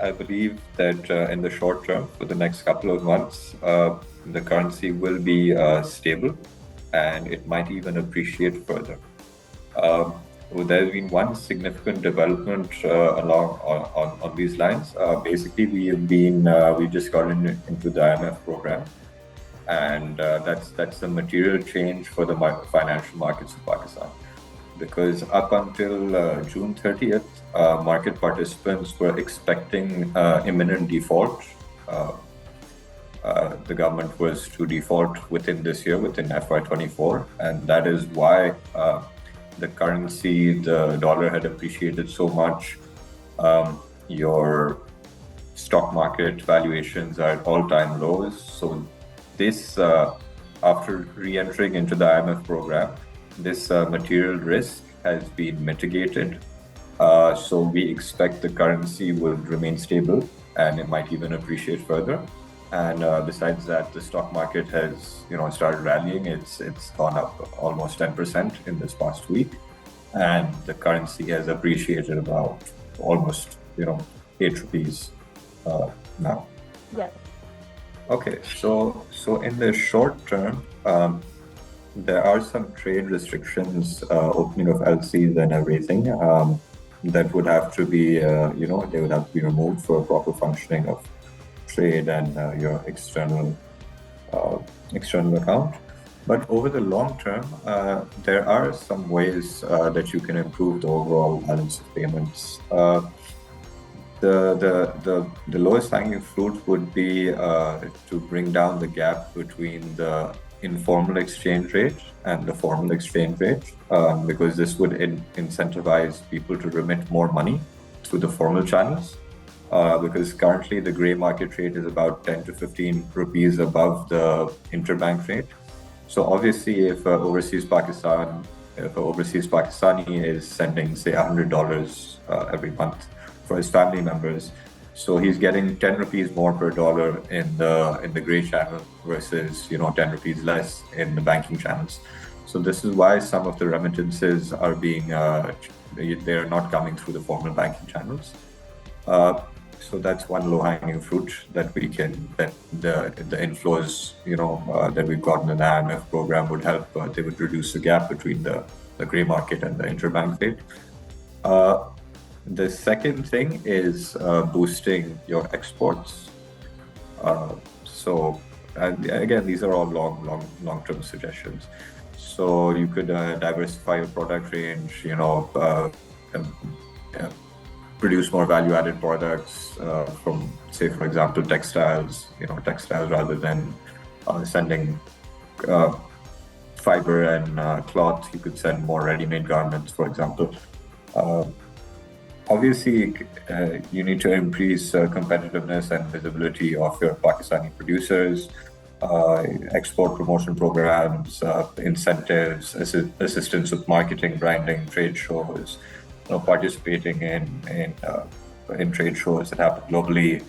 I believe that in the short term, for the next couple of months, the currency will be stable and it might even appreciate further. Well, there's been one significant development on these lines. Basically, we just got into the IMF program, and that's a material change for the financial markets of Pakistan. Because up until June 30th, market participants were expecting imminent default. The government was to default within this year, within FY24, and that is why the currency, the dollar, had appreciated so much. Your stock market valuations are at all-time lows. So this, after re-entering into the IMF program, this material risk has been mitigated. So we expect the currency will remain stable and it might even appreciate further. And besides that, the stock market has, started rallying. It's gone up almost 10% in this past week, and the currency has appreciated about almost, 8 rupees now. Yeah. Okay, so in the short term, there are some trade restrictions, opening of LCs and everything, that would have to be, they would have to be removed for proper functioning of trade and your external account. But over the long term, there are some ways that you can improve the overall balance of payments. The lowest hanging fruit would be to bring down the gap between the informal exchange rate and the formal exchange rate, because this would incentivize people to remit more money through the formal channels. Because currently the grey market rate is about 10 to 15 rupees above the interbank rate. So obviously, if overseas Pakistani is sending, say, $100 every month for his family members, so he's getting 10 rupees more per dollar in the grey channel versus 10 rupees less in the banking channels. So this is why some of the remittances are they're not coming through the formal banking channels. So that's one low-hanging fruit that the inflows, that we've gotten in the IMF program would help. They would reduce the gap between the grey market and the interbank rate. The second thing is boosting your exports. So again, these are all long-term suggestions. So you could diversify your product range, produce more value-added products from, say, for example, textiles rather than sending fiber and cloth. You could send more ready-made garments, for example. Obviously, you need to increase competitiveness and visibility of your Pakistani producers, export promotion programs, incentives, assistance with marketing, branding, trade shows, participating in trade shows that happen globally,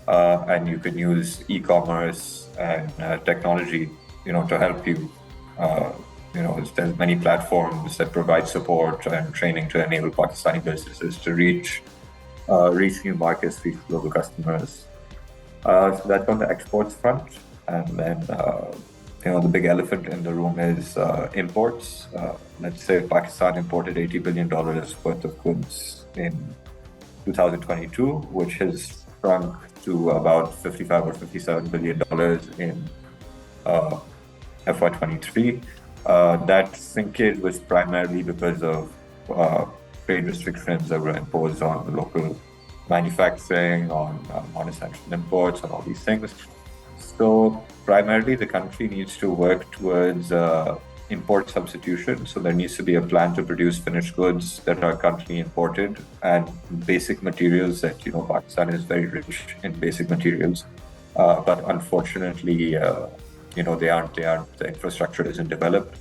and you can use e-commerce and technology, to help you. There's many platforms that provide support and training to enable Pakistani businesses to reach new markets, reach global customers. So that's on the exports front, and then the big elephant in the room is imports. Let's say Pakistan imported $80 billion worth of goods in 2022, which has shrunk to about $55 or $57 billion in FY23. That shrinkage was primarily because of trade restrictions that were imposed on local manufacturing, on non-essential imports, and all these things. So primarily, the country needs to work towards import substitution. So there needs to be a plan to produce finished goods that are currently imported and basic materials that, Pakistan is very rich in basic materials. But unfortunately, they aren't. The infrastructure isn't developed.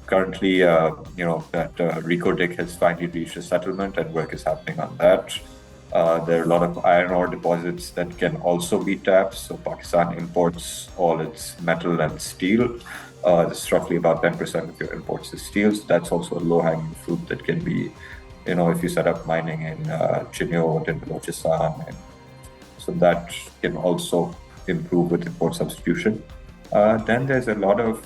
Currently, that Rico Dick has finally reached a settlement and work is happening on that. There are a lot of iron ore deposits that can also be tapped. So Pakistan imports all its metal and steel. It's roughly about 10% of your imports is steel. So that's also a low-hanging fruit that can be, if you set up mining in Chinnot, in Balochistan, and So that can also improve with import substitution. Then there's a lot of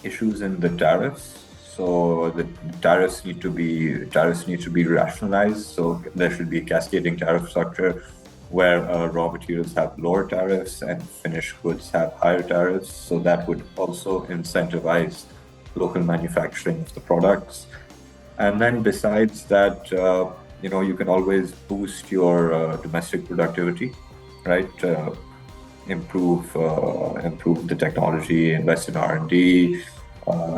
issues in the tariffs. So the tariffs need to be rationalized. So there should be a cascading tariff structure where raw materials have lower tariffs and finished goods have higher tariffs. So that would also incentivize local manufacturing of the products. And then besides that, you can always boost your domestic productivity, right? Improve the technology, invest in R&D,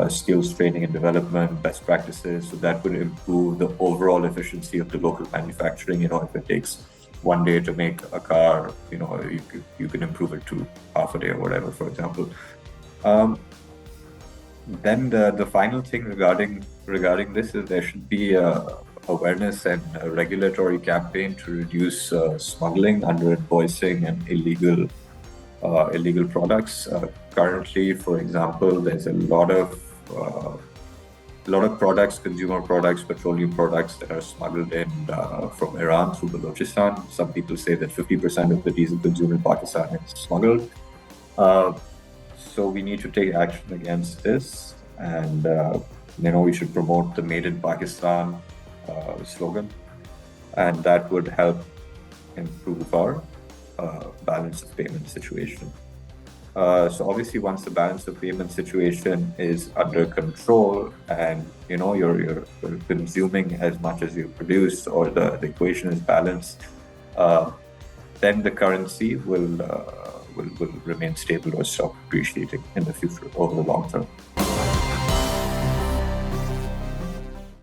skills training and development, best practices. So that would improve the overall efficiency of the local manufacturing. If it takes one day to make a car, you can improve it to half a day or whatever, for example. Then the final thing regarding this is there should be awareness and a regulatory campaign to reduce smuggling, under-invoicing, and illegal products. Currently, for example, there's a lot of products, consumer products, petroleum products that are smuggled in from Iran through Balochistan. Some people say that 50% of the diesel consumed in Pakistan is smuggled. So we need to take action against this, and we should promote the Made in Pakistan slogan, and that would help improve our balance of payment situation. So obviously, once the balance of payment situation is under control, and you're consuming as much as you produce, or the equation is balanced, then the currency will remain stable or stop appreciating in the future over the long term.